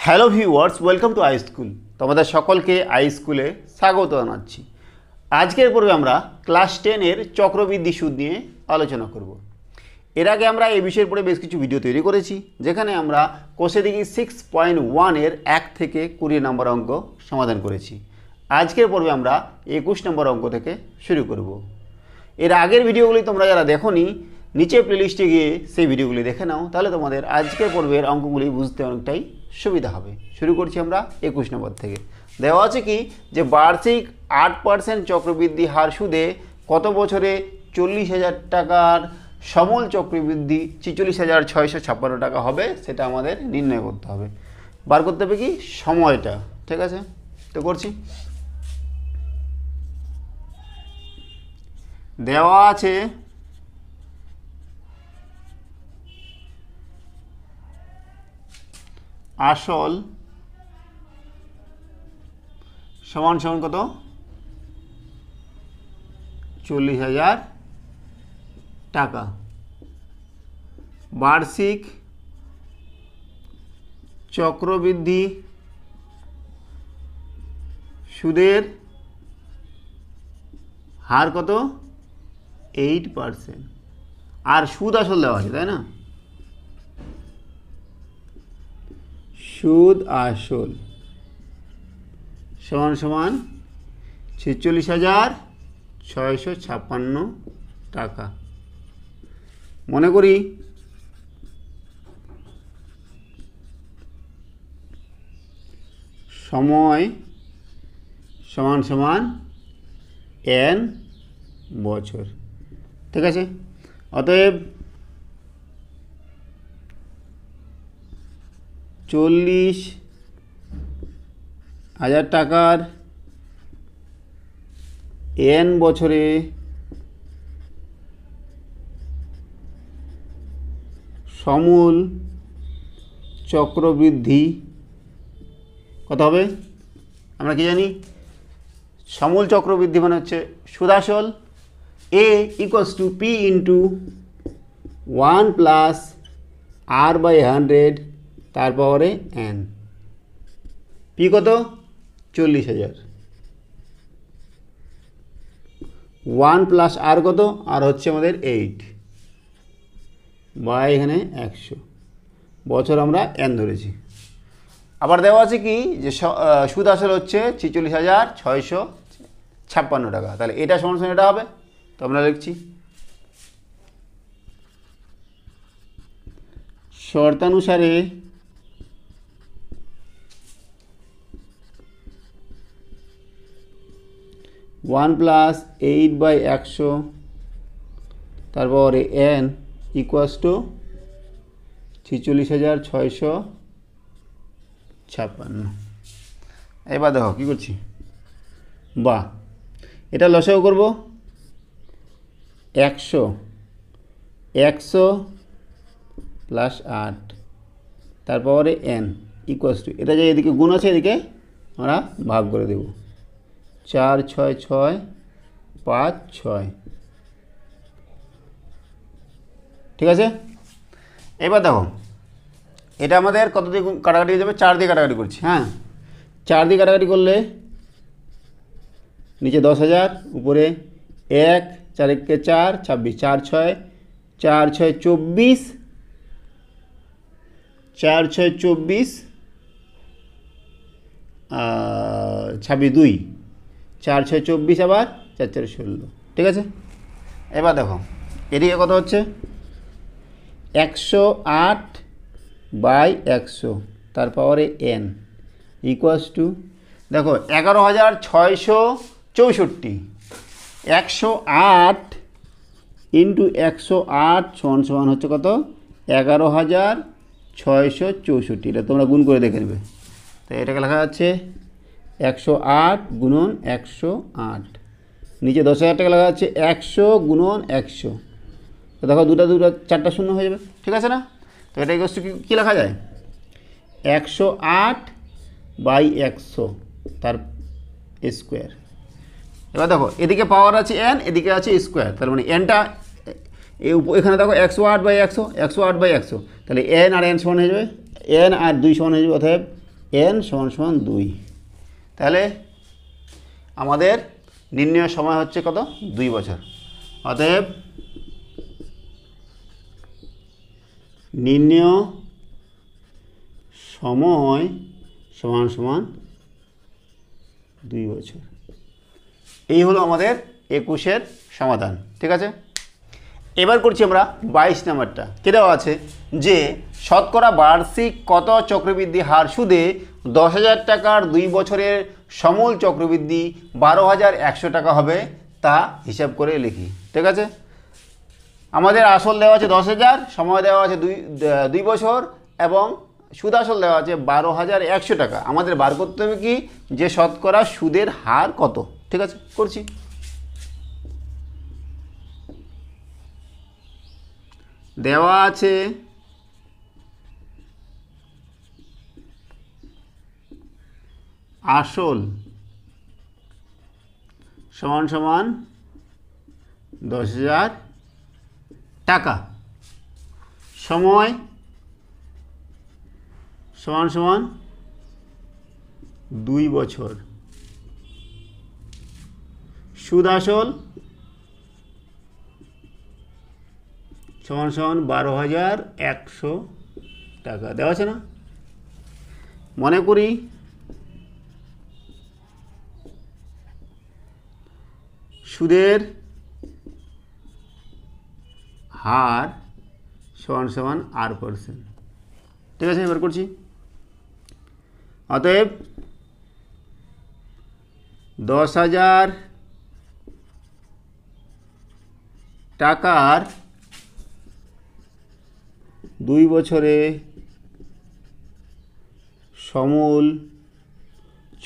Hello viewers, welcome to I school. তোমাদের সকলকে I স্কুলে স্বাগত জানাচ্ছি। আজকের পর্বে আমরা ক্লাস 10-এর চক্রবৃদ্ধি সুদ নিয়ে আলোচনা করব। এর আগে আমরা এই বিষয়ের পরে বেশ কিছু ভিডিও তৈরি করেছি, যেখানে আমরা কোষে দেখি 6.1-এর 1 থেকে 20 নম্বর অঙ্ক সমাধান করেছি। আজকের পর্বে আমরা 21 নম্বর অঙ্ক থেকে শুরু করব। এর আগের ভিডিওগুলি তোমরা যারা দেখোনি, নিচে প্লেলিস্টে গিয়ে সেই ভিডিওগুলি দেখে নাও, তাহলে তোমাদের আজকের পর্বের অঙ্কগুলি বুঝতে অনেকটাই সুবিধা হবে। শুরু করছি আমরা 21 নম্বর থেকে। দেওয়া আছে কি যে বার্ষিক 8% চক্রবৃদ্ধি হার সুদে কত বছরে 40,000 টাকার সমল চক্রবৃদ্ধি 46,656 টাকা হবে, সেটা আমাদের নির্ণয় করতে হবে। বার করতে হবে কি সময়টা। ঠিক আছে, তো করছি। দেওয়া আছে আসল সমান সমান কত 40,000 টাকা। বার্ষিক চক্রবৃদ্ধি সুদের হার কত 8%। আর সুদ আসল দেওয়া আছে, তাই না? সুদ আসল সমান সমান 46,656 টাকা। মনে করি সময় সমান সমান n বছর। ঠিক আছে, অতএব 40,000 টাকার n বছরে সমূল চক্রবৃদ্ধি কত হবে? আমরা কি জানি? সমূল চক্রবৃদ্ধি মানে হচ্ছে সুদাসল a equals to p into 1 plus r/100 তারপরে n। p কত? 40,000। 1 প্লাস r কত? আর হচ্ছে আমাদের 8 বা এখানে 100 বছর আমরা n ধরেছি। আবার দেওয়া আছে কি যে সুদ আসল হচ্ছে 46,656 টাকা। তাহলে এটা সমান সমান এটা হবে। তো আমরা লিখছি শর্তানুসারে ওয়ান প্লাস 8/100 তারপরে n ইকুয়ালস টু 46,656। এবার দেখো কী করছি, বা এটা লসাগু করব। 100 প্লাস 8 তারপরে n ইকুয়ালস টু, এটা যে এদিকে গুণ আছে এদিকে আমরা ভাগ করে দেব। 4 6 6 5 6। ঠিক আছে, এবার দেখো এটা আমাদের কত দিয়ে কাটাকাটি হয়ে যাবে? 4 দিয়ে কাটাকাটি করছি। হ্যাঁ, 4 দিয়ে কাটাকাটি করলে নিচে 10,000, উপরে 1 4 1 4 26 4 6 4 6 24 4 6 24 26 2 4 6 24 আবার 4 4 16। ঠিক আছে, এবার দেখো এদিকে কত হচ্ছে 108/100 তারপরে n ইকুয়ালস টু, দেখো 11,664। 108 ইন্টু 108 সমান সমান হচ্ছে কত? 11,664। এটা তোমরা গুণ করে দেখে নেবে। তো এটাকে লেখা যাচ্ছে 108 গুণন 108, নিচে 10,000 টাকা লেখা যাচ্ছে 100 গুণন 100। তো দেখো দুটা 4টা শূন্য হয়ে যাবে। ঠিক আছে না? তো এটা ইকুয়ালস টু কী লেখা যায়? 108/100 তার স্কোয়ার। এবার দেখো এদিকে পাওয়ার আছে n, এদিকে আছে স্কোয়ার। তার মানে nটা এখানে দেখো 108/100 108/100, তাহলে n আর n সমান হয়ে যাবে, n আর 2 সমান হয়ে যাবে। অতএব n সমান সমান 2। তাহলে আমাদের নির্ণয় সময় হচ্ছে কত? 2 বছর। অতএব নির্ণয় সময় সমান সমান 2 বছর। এই হলো আমাদের 21-এর সমাধান। ঠিক আছে, এবার করছি আমরা 22 নম্বরটা। কে দেওয়া আছে যে শতকরা বার্ষিক কত চক্রবৃদ্ধি হার সুদে 10,000 টাকার 2 বছরের সমূল চক্রবৃদ্ধি 12,100 টাকা হবে তা হিসাব করে লিখি। ঠিক আছে, আমাদের আসল দেওয়া আছে 10,000, সময় দেওয়া আছে 2 বছর এবং সুদ আসল দেওয়া আছে 12,100 টাকা। আমাদের বার করতে হবে কি যে শতকরা সুদের হার কত। ঠিক আছে, করছি। দেওয়া আছে আসল সমান সমান 10,000 টাকা, সময় সমান সমান 2 বছর, সুদ আসল সমান সমান 12,100 টাকা। দেওয়া আছে না? মনে করি সুদের হার সমান সমান R%। ঠিক আছে, এবার করছি। অতএব 10,000 টাকার 2 বছরে সমূল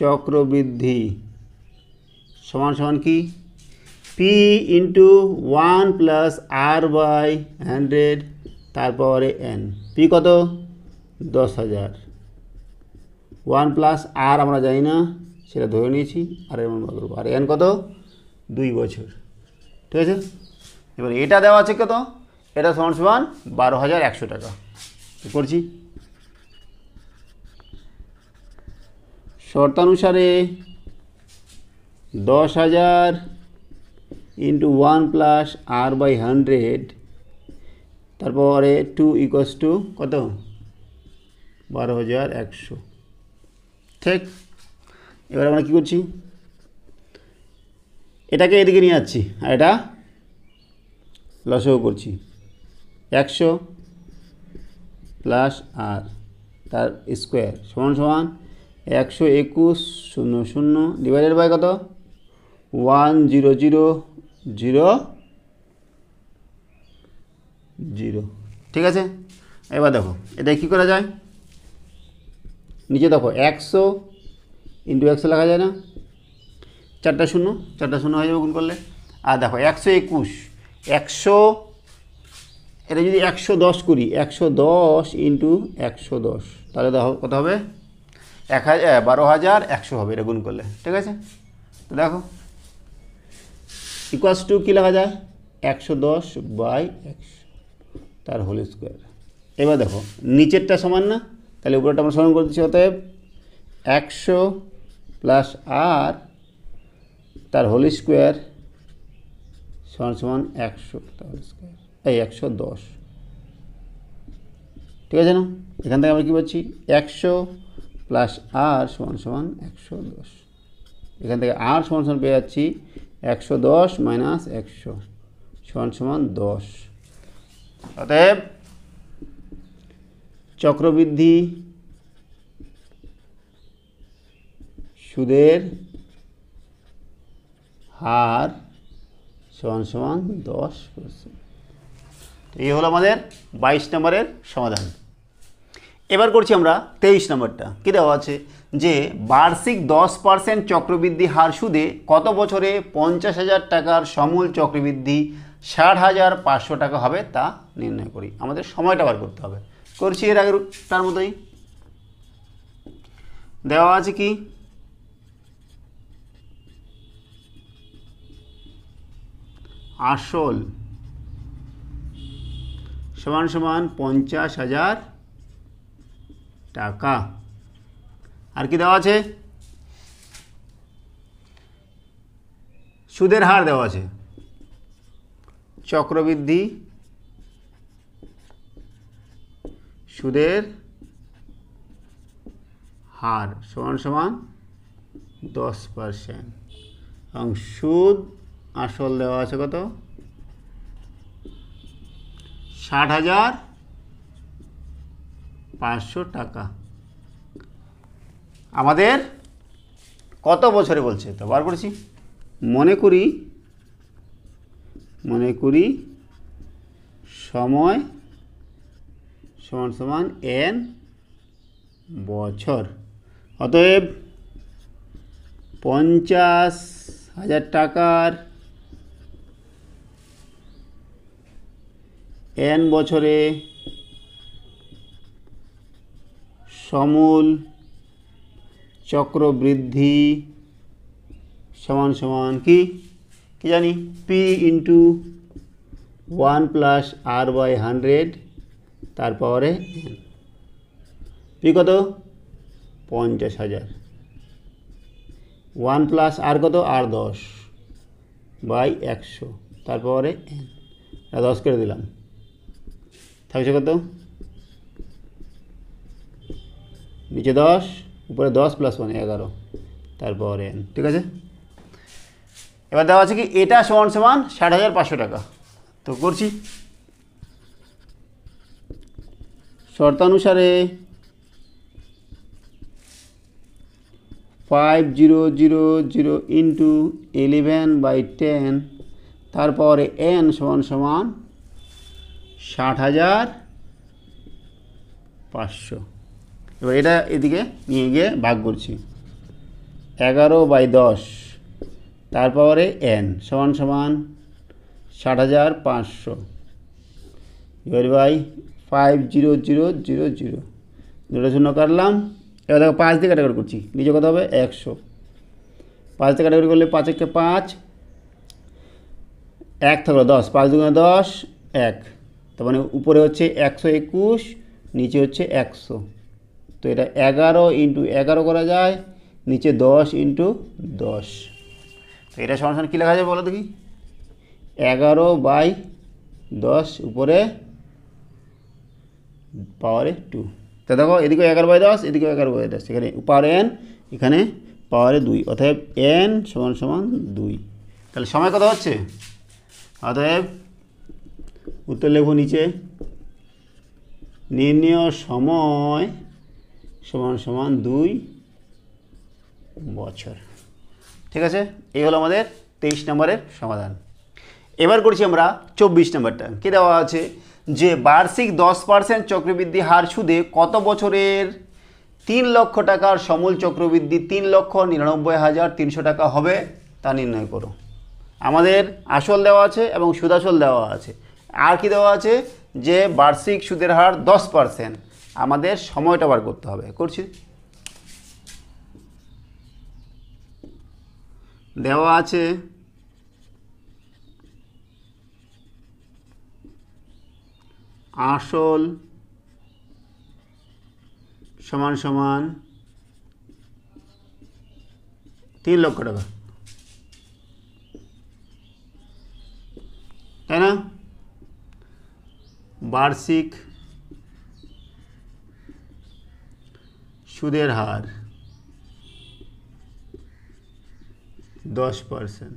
চক্রবৃদ্ধি সমান সমান কি? P ইন্টু 1 প্লাস R/100 তারপরে n। P কত? 10,000। 1 প্লাস R আমরা জানি না, সেটা ধরে নিয়েছি, আর এর মান বার করবো। আর n কত? 2 বছর। ঠিক আছে, এবার এটা দেওয়া আছে কত? এটা সমান সমান 12,100 টাকা। করছি। শর্তানুসারে 10,000 ইন্টু 1 প্লাস R/100 তারপরে 2 ইকুয়ালস টু কত? 12,100। ঠিক, এবার আমরা কী করছি? এটাকে এদিকে নিয়ে যাচ্ছি আর এটা লসও করছি। 100 প্লাস R তার স্কোয়ার সমান সমান 121,000 ডিভাইডেড বাই কত? 1,0,0,0। ঠিক আছে, এবার দেখো এটা কী করা যায়। নিচে দেখো 100 ইন্টু 100 লেখা যায় না? 4টা শূন্য হয়ে যাবে গুণ করলে। আর দেখো 121, 100 এটা যদি 110 করি, 110 ইন্টু 110 তাহলে দেখো কত হবে? 12,100 হবে এটা গুণ করলে। ঠিক আছে, তো দেখো ইকুয়ালস টু কী লেখা যায়? 110/100 তার হোল স্কোয়ার। এবার দেখো নিচেরটা সমান না, তাহলে উপরেটা আমরা সমান করে দিচ্ছি। অতএব 100 প্লাস R তার হোল স্কোয়ার সমান সমান 100 তার হোল স্কোয়ার, এই 110। ঠিক আছে না? এখান থেকে আমরা কী পাচ্ছি? 100 প্লাস R সমান সমান 110। এখান থেকে R সমান সমান পেয়ে যাচ্ছি 110 মাইনাস 100 সমান সমান 10। অতএব চক্রবৃদ্ধি সুদের হার সমান সমান 10%। এই হলো আমাদের 22 নম্বরের সমাধান। এবার করছি আমরা 23 নম্বরটা। কী দেওয়া আছে যে বার্ষিক 10% চক্রবৃদ্ধি হার সুদে কত বছরে 50,000 টাকার সমূল চক্রবৃদ্ধি 60,500 টাকা হবে তা নির্ণয় করি। আমাদের সময়টা বার করতে হবে। করছি এর আগের তার মতোই। দেওয়া আছে কি আসল সমান সমান 50,000 টাকা, আর কি দেওয়া আছে? সুদের হার দেওয়া আছে, চক্রবৃদ্ধি সুদের হার সমান সমান 10%, এবং সুদ আসল দেওয়া আছে কত? 60,500 টাকা। আমাদের কত বছরে বলছে তো বার করেছি। মনে করি সময় সমান সমান n বছর। অতএব 50,000 টাকার n বছরে সমূল চক্রবৃদ্ধি সমান সমান কি জানি? p ইন্টু 1 প্লাস r/100 তারপরে n। p কত? 50,000। 1 প্লাস r কত? r10 বাই 100 তারপরে n। 10 করে দিলাম, থাকছে কত? নিচে 10, উপরে 10 প্লাস 1 11 তারপরে n। ঠিক আছে, এবার দেওয়া আছে কি এটা সমান সমান 60,500 টাকা। তো করছি, শর্তানুসারে 5000 ইন্টু 11/10 তারপরে n সমান সমান 60,500। এবার এটা এদিকে নিয়ে গিয়ে ভাগ করছি, 11/10 তারপরে n সমান সমান 60,500 ডিভাইড বাই 50,000 দুটো শূন্য কাটলাম। এবার দেখো 5 দিয়ে কাটাকাটি করছি, নিচে কত হবে? 100। 5 দিয়ে কাটাকাটি করলে 5 1 5, 1 থাকলো 10, 5 2 10, 1। তার মানে উপরে হচ্ছে 121, নিচে হচ্ছে 100। তো এটা 11 ইন্টু 11 করা যায়, নিচে 10 ইন্টু 10। তো এটা সমান সমান কী লেখা যায় বলো দেখি? 11/10 উপরে পাওয়ারে 2। তো দেখো এদিকে 11/10, এদিকে 11/10, এখানে পাওয়ারে n, এখানে পাওয়ারে 2, অতএব n সমান সমান 2। তাহলে সময় কত হচ্ছে? অতএব উত্তর লেখো নিচে, নির্ণেয় সময় সমান সমান 2 বছর। ঠিক আছে, এই হলো আমাদের 23 নম্বরের সমাধান। এবার করছি আমরা 24 নম্বরটা। কী দেওয়া আছে? যে বার্ষিক 10% চক্রবৃদ্ধি হার সুদে কত বছরের 3 লক্ষ টাকার সমূল চক্রবৃদ্ধি 3,99,300 টাকা হবে তা নির্ণয় করো। আমাদের আসল দেওয়া আছে এবং সুদাসল দেওয়া আছে। আর কি দেওয়া আছে? যে বার্ষিক সুদের হার 10%, আমাদের সময়টা বার করতে হবে। করছি, দেওয়া আছে আসল সমান সমান 3 লক্ষ টাকা, তাই না? বার্ষিক সুদের হার 10%,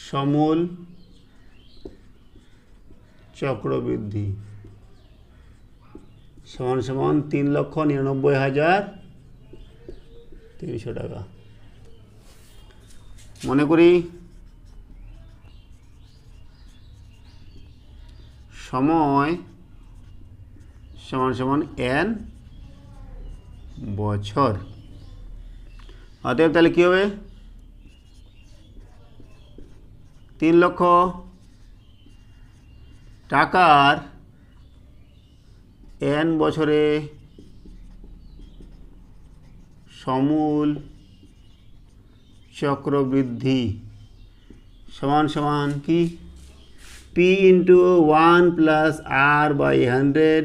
সমূল চক্রবৃদ্ধি সমান সমান 3,99,300 টাকা। মনে করি সময় সমান সমান n বছর। অতএব তাহলে কী হবে? 3 লক্ষ টাকার n বছরে সমূল চক্রবৃদ্ধি সমান সমান কি P into 1 plus r by 100,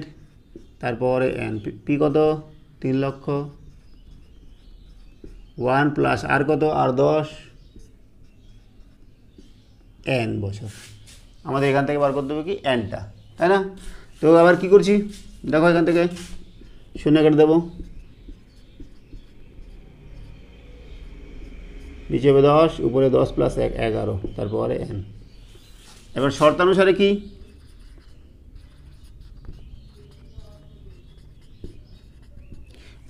তারপরে এন। পি কত? 3 লক্ষ। 1 প্লাস আর কত? আর 10, এন বছর। আমাদের এখান থেকে বার করতে হবে কি? এনটা, তাই না? তো আবার কি করছি দেখো, এখান থেকে শূন্য কেটে দেবো, নিচে হবে 10, উপরে 10 প্লাস 1 11, তারপরে এন। এবার শর্তানুসারে কি?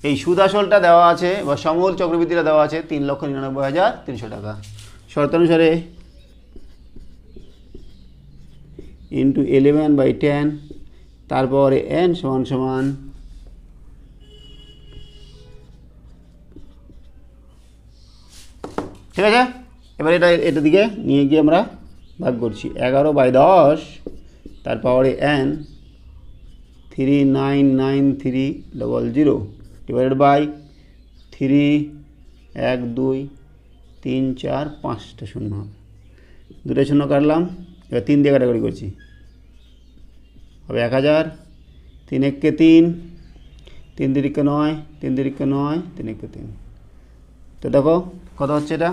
এই সুদ আসলটা দেওয়া আছে বা সমূল চক্রবৃদ্ধিটা দেওয়া আছে 3,99,300 টাকা। শর্তানুসারে ইন্টু 11/10, তারপরে এন সমান সমান ঠিক আছে। এবার এটা দিকে নিয়ে গিয়ে আমরা ভাগ করছি 11/10, তারপরে এন 399,300 ডিভাইডেড বাই 3, 1 2 3 4 5টা শূন্য, দুটো শূন্য কাটলাম। এবার 3 দিয়ে কাটাকাটি করছি, হবে 1000, 3 1 3, 3 3 9, 3 3 9, 3 1 3। তো দেখো কত হচ্ছে এটা?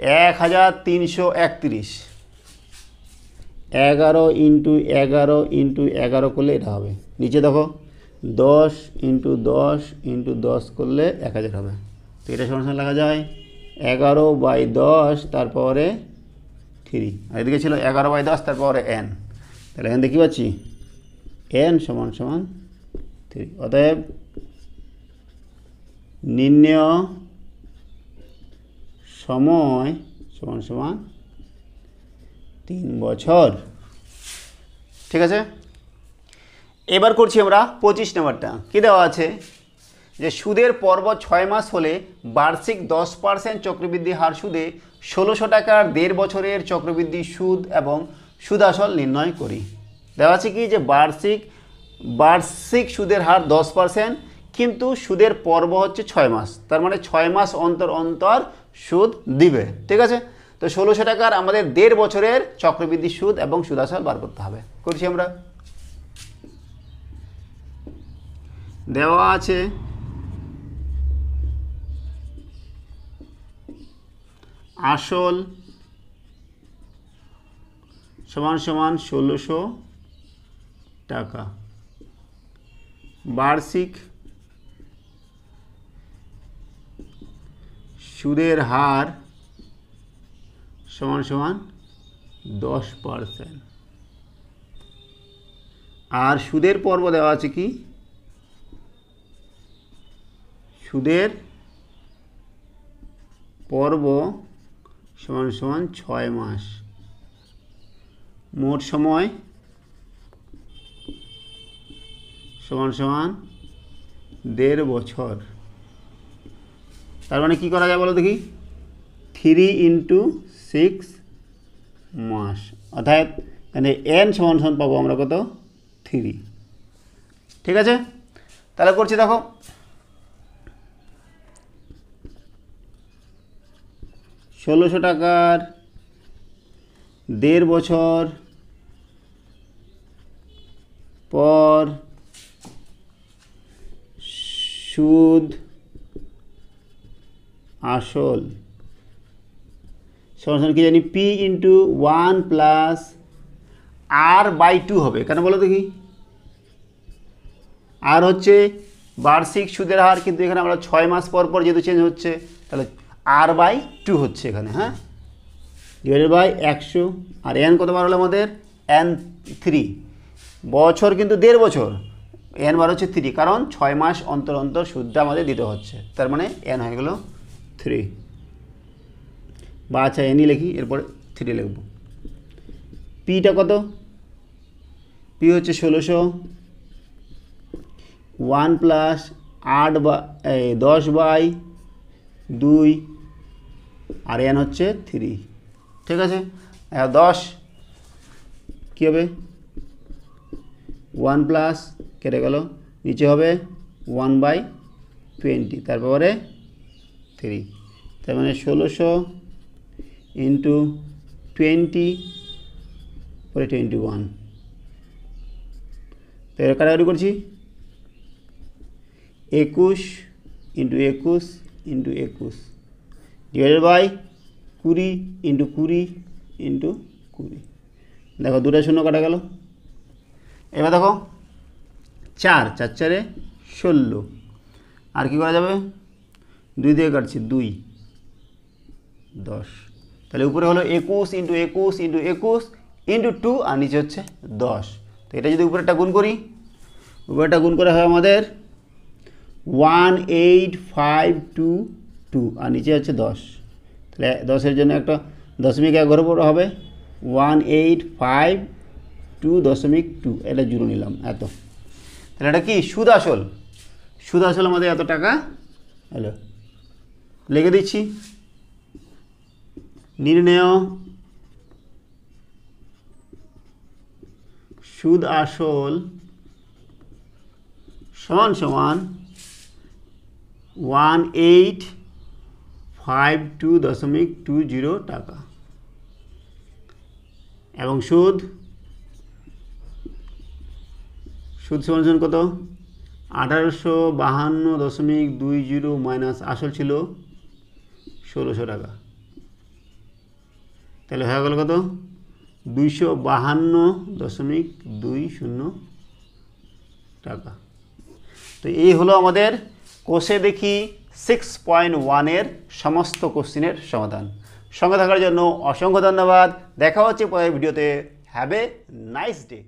1331। 11 ইন্টু 11 ইন্টু 11 করলে এটা হবে। নিচে দেখো 10 ইন্টু 10 ইন্টু 10 করলে 1000 হবে। তো এটা সমান লেখা যায় 11/10, তারপরে 3, আর এদিকে ছিল 11/10, তারপরে এন। তাহলে এখান থেকে কী পাচ্ছি? এন সমান সমান 3। অতএব নির্ণেয় সময় সমান সমান 3 বছর। ঠিক আছে, এবার করছি আমরা 25 নম্বরটা। কী দেওয়া আছে? যে সুদের পর্ব 6 মাস হলে বার্ষিক 10% চক্রবৃদ্ধি হার সুদে 1600 টাকার 1.5 বছরের চক্রবৃদ্ধি সুদ এবং সুদ আসল নির্ণয় করি। দেওয়া আছে কি? যে বার্ষিক সুদের হার 10%, কিন্তু সুদের পর্ব হচ্ছে 6 মাস, তার মানে 6 মাস অন্তর অন্তর সুদ দিবে। ঠিক আছে, তো 1600 টাকার আমাদের 1.5 বছরের চক্রবৃদ্ধি সুদ এবং সুদ আসল বার করতে হবে। করছি আমরা। দেওয়া আছে আসল সমান সমান 1600 টাকা, বার্ষিক সুদের হার সমান সমান 10%, আর সুদের পর্ব দেওয়া আছে কি? সুদের পর্ব সমান সমান 6 মাস, মোট সময় সমান সমান 1.5 বছর। তার মানে কী করা যায় বলো দেখি? 3 ইন্টু 6 মাস, অর্থাৎ মানে এন সমান সমান পাবো আমরা কত? 3। ঠিক আছে, তাহলে করছি দেখো। ষোলোশো টাকার 1.5 বছর পর সুদ আসল সমান কি জানি? পি ইন্টু 1 প্লাস R/2 হবে। কেন বলো দেখি? আর হচ্ছে বার্ষিক সুদের হার, কিন্তু এখানে আমরা 6 মাস পর পর যেহেতু চেঞ্জ হচ্ছে, তাহলে R/2 হচ্ছে এখানে। হ্যাঁ, ডিভাইডেড বাই 100, আর এন কত বার হলো আমাদের? এন 3 বছর, কিন্তু 1.5 বছর। এন বার হচ্ছে 3, কারণ 6 মাস অন্তর অন্তর সুদটা আমাদের দিতে হচ্ছে, তার মানে এন হয়ে গেল 3। বা আচ্ছা, এনই লিখি, এরপরে 3 লিখব। পিটা কত? পি হচ্ছে 1600, 1 প্লাস 10/2, আর এন হচ্ছে 3। ঠিক আছে, 10 কী হবে? 1 প্লাস কেটে গেল, নিচে হবে 1/20, তারপরে 3, তার মানে 1600 ইন্টু 20 পরে 21, তো এর কাটাকাটি করছি 21 into 21 into 21 divided by 20 into 20 into 20। দেখো দুটো শূন্য কাটা গেল। এবার দেখো 4 4 4 16, আর কি করা যাবে 2 দিয়ে কাটছি 2 10, তাহলে উপরে হলো 21 ইন্টু 21 ইন্টু 21 ইন্টু 2 আর নিচে হচ্ছে 10। তো এটা যদি উপরেরটা গুণ করি, উপরেরটা গুণ করে হয় আমাদের 18522 আর নিচে হচ্ছে 10, তাহলে 10-এর জন্য একটা দশমিক এক ঘর পর হবে 18522.2, এটা জুড়ে নিলাম এত। তাহলে এটা কি সুদ আসল, সুদ আসল আমাদের এত টাকা হলো। লিখে দিচ্ছি নির্ণেয় সুদ আসল সমান সমান 18522.20 টাকা, এবং সুদ সমান সমান কত 1852.20 মাইনাস আসল ছিল 1600 টাকা, তাহলে হয়ে গেল কত 252.20 টাকা। তো এই হলো আমাদের কোষে দেখি 6.1-এর সমস্ত কোশ্চেনের সমাধান। সঙ্গে থাকার জন্য অসংখ্য ধন্যবাদ। দেখা হচ্ছে পরের ভিডিওতে। Have a nice day.